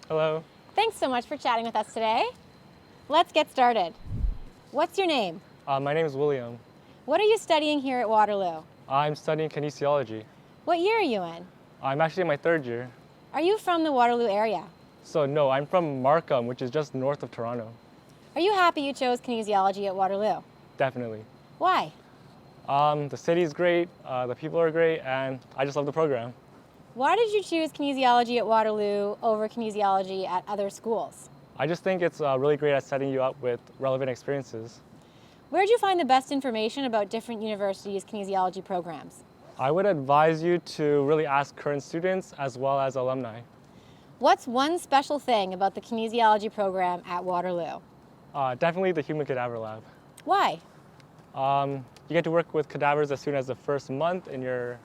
Hello. Thanks so much for chatting with us today. Let's get started. What's your name? My name is William. What are you studying here at Waterloo? I'm studying kinesiology. What year are you in? I'm actually in my third year. Are you from the Waterloo area? So no, I'm from Markham, which is just north of Toronto. Are you happy you chose kinesiology at Waterloo? Definitely. Why? The city's great, the people are great, and I just love the program. Why did you choose kinesiology at Waterloo over kinesiology at other schools? I just think it's really great at setting you up with relevant experiences. Where did you find the best information about different universities' kinesiology programs? I would advise you to really ask current students as well as alumni. What's one special thing about the kinesiology program at Waterloo? Definitely the human cadaver lab. Why? You get to work with cadavers as soon as the first month in your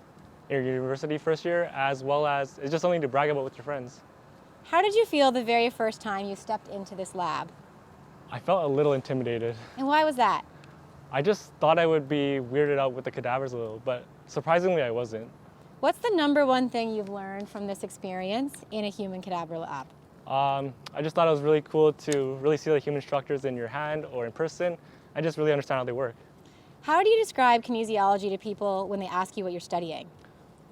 university first year, as well as it's just something to brag about with your friends. How did you feel the very first time you stepped into this lab? I felt a little intimidated. And why was that? I just thought I would be weirded out with the cadavers a little, but surprisingly I wasn't. What's the number one thing you've learned from this experience in a human cadaver lab? I just thought it was really cool to really see the human structures in your hand or in person and just really understand how they work. How do you describe kinesiology to people when they ask you what you're studying?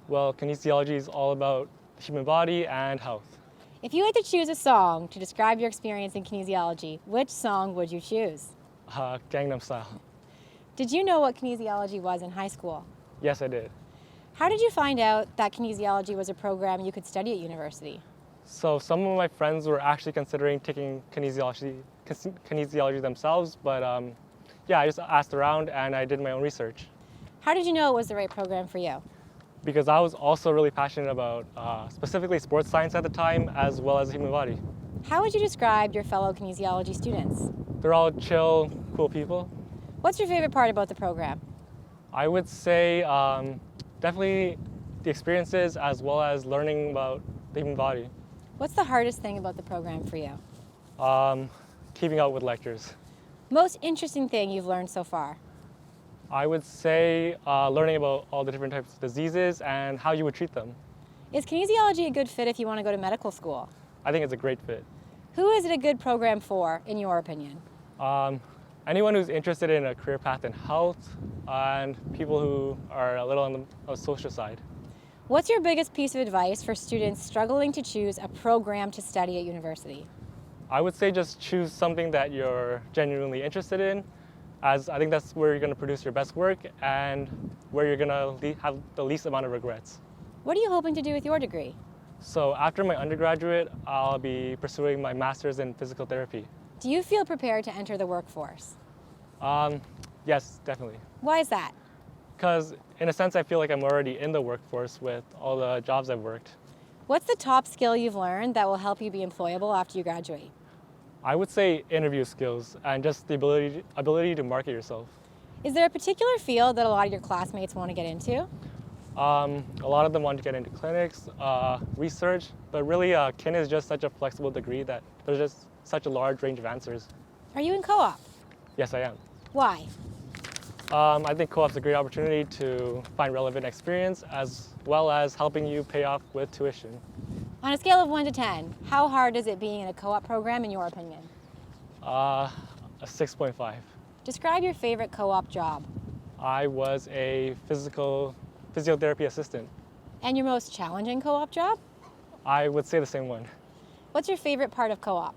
Well, kinesiology is all about the human body and health. If you had to choose a song to describe your experience in kinesiology, which song would you choose? Gangnam Style. Did you know what kinesiology was in high school? Yes, I did. How did you find out that kinesiology was a program you could study at university? So some of my friends were actually considering taking kinesiology themselves, but yeah, I just asked around and I did my own research. How did you know it was the right program for you? Because I was also really passionate about specifically sports science at the time, as well as the human body. How would you describe your fellow kinesiology students? They're all chill, cool people. What's your favorite part about the program? I would say definitely the experiences as well as learning about the human body. What's the hardest thing about the program for you? Keeping up with lectures. Most interesting thing you've learned so far? I would say learning about all the different types of diseases and how you would treat them. Is kinesiology a good fit if you want to go to medical school? I think it's a great fit. Who is it a good program for, in your opinion? Anyone who's interested in a career path in health and people who are a little on the social side. What's your biggest piece of advice for students struggling to choose a program to study at university? I would say just choose something that you're genuinely interested in, as I think that's where you're going to produce your best work and where you're going to have the least amount of regrets. What are you hoping to do with your degree? So after my undergraduate, I'll be pursuing my master's in physical therapy. Do you feel prepared to enter the workforce? Yes, definitely. Why is that? Because in a sense, I feel like I'm already in the workforce with all the jobs I've worked. What's the top skill you've learned that will help you be employable after you graduate? I would say interview skills and just the ability to market yourself. Is there a particular field that a lot of your classmates want to get into? A lot of them want to get into clinics, research, but really kin is just such a flexible degree that there's just such a large range of answers. Are you in co-op? Yes, I am. Why? I think co-op's a great opportunity to find relevant experience as well as helping you pay off with tuition. On a scale of 1 to 10, how hard is it being in a co-op program in your opinion? A 6.5. Describe your favorite co-op job. I was a physiotherapy assistant. And your most challenging co-op job? I would say the same one. What's your favorite part of co-op?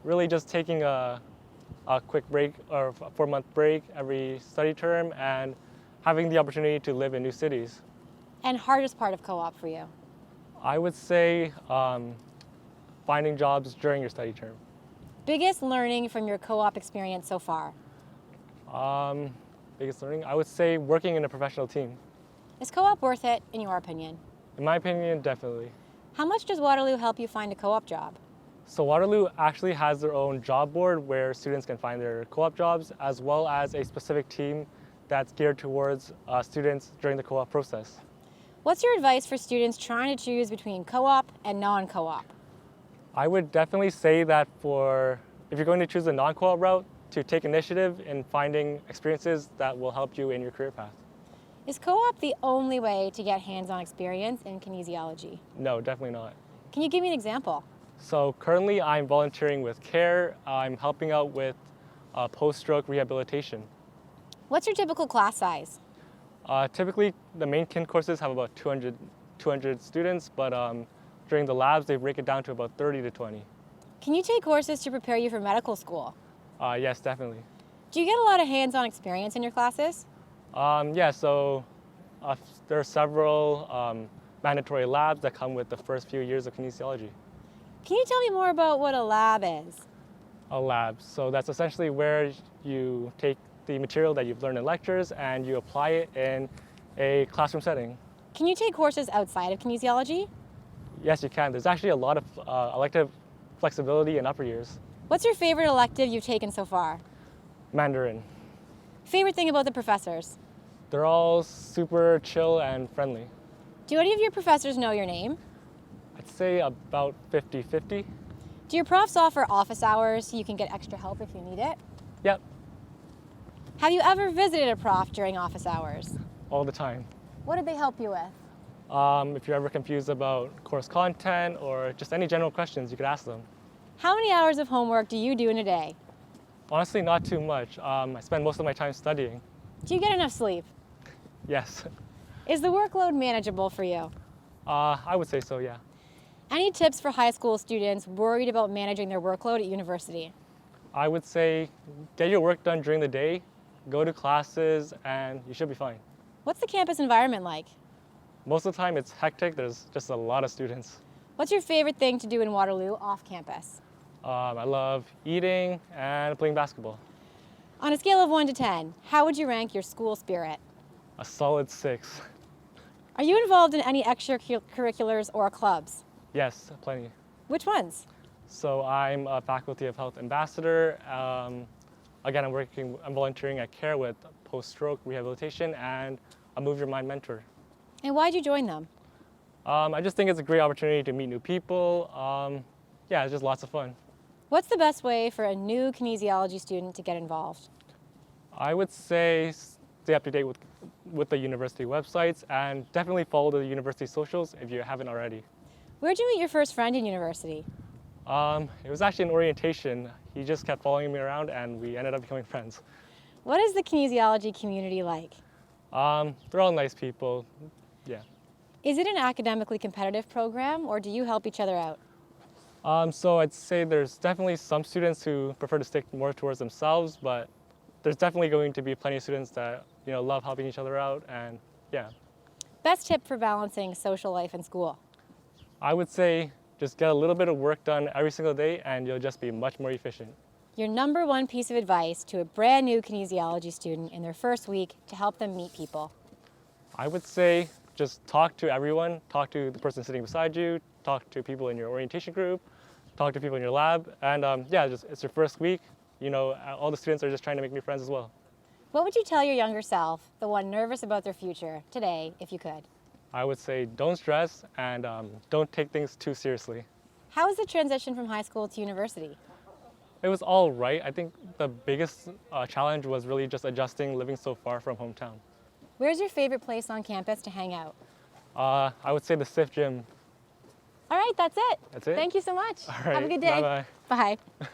Really just taking a quick break or a 4-month break every study term and having the opportunity to live in new cities. And hardest part of co-op for you? I would say finding jobs during your study term. Biggest learning from your co-op experience so far? Biggest learning? I would say working in a professional team. Is co-op worth it, in your opinion? In my opinion, definitely. How much does Waterloo help you find a co-op job? So Waterloo actually has their own job board where students can find their co-op jobs, as well as a specific team that's geared towards students during the co-op process. What's your advice for students trying to choose between co-op and non-co-op? I would definitely say that if you're going to choose a non-co-op route, to take initiative in finding experiences that will help you in your career path. Is co-op the only way to get hands-on experience in kinesiology? No, definitely not. Can you give me an example? So currently I'm volunteering with CARE. I'm helping out with post-stroke rehabilitation. What's your typical class size? Typically, the main kin courses have about 200 students, but during the labs, they break it down to about 30 to 20. Can you take courses to prepare you for medical school? Yes, definitely. Do you get a lot of hands-on experience in your classes? Yeah, so there are several mandatory labs that come with the first few years of kinesiology. Can you tell me more about what a lab is? A lab, so that's essentially where you take the material that you've learned in lectures and you apply it in a classroom setting. Can you take courses outside of kinesiology? Yes, you can. There's actually a lot of elective flexibility in upper years. What's your favorite elective you've taken so far? Mandarin. Favorite thing about the professors? They're all super chill and friendly. Do any of your professors know your name? I'd say about 50-50. Do your profs offer office hours so you can get extra help if you need it? Yep, Have you ever visited a prof during office hours? all the time. What did they help you with? If you're ever confused about course content or just any general questions, you could ask them. How many hours of homework do you do in a day? Honestly, not too much. I spend most of my time studying. Do you get enough sleep? Yes, Is the workload manageable for you? I would say so, yeah. Any tips for high school students worried about managing their workload at university? I would say get your work done during the day, go to classes, and you should be fine. What's the campus environment like? Most of the time it's hectic, there's just a lot of students. What's your favorite thing to do in Waterloo off campus? I love eating and playing basketball. On a scale of 1 to 10, how would you rank your school spirit? A solid 6. Are you involved in any extracurriculars or clubs? Yes, plenty. Which ones? So I'm a Faculty of Health ambassador. Again, I'm volunteering at CARE with post-stroke rehabilitation and a Move Your Mind mentor. And why'd you join them? I just think it's a great opportunity to meet new people. Yeah, it's just lots of fun. What's the best way for a new kinesiology student to get involved? I would say stay up to date with the university websites and definitely follow the university socials if you haven't already. Where'd you meet your first friend in university? It was actually an orientation. He just kept following me around and we ended up becoming friends. What is the kinesiology community like? They're all nice people, yeah. Is it an academically competitive program or do you help each other out? So I'd say there's definitely some students who prefer to stick more towards themselves, but there's definitely going to be plenty of students that love helping each other out, and yeah. Best tip for balancing social life and school? I would say just get a little bit of work done every single day and you'll just be much more efficient. Your number one piece of advice to a brand new kinesiology student in their first week to help them meet people? I would say just talk to everyone, talk to the person sitting beside you, talk to people in your orientation group, talk to people in your lab, and yeah, it's your first week. All the students are just trying to make new friends as well. What would you tell your younger self, the one nervous about their future, today, if you could? I would say don't stress and don't take things too seriously. How was the transition from high school to university? It was all right. I think the biggest challenge was really just adjusting living so far from hometown. Where's your favorite place on campus to hang out? I would say the SIF gym. All right, that's it. That's it? Thank you so much. All right. Have a good day. Bye-bye. Bye.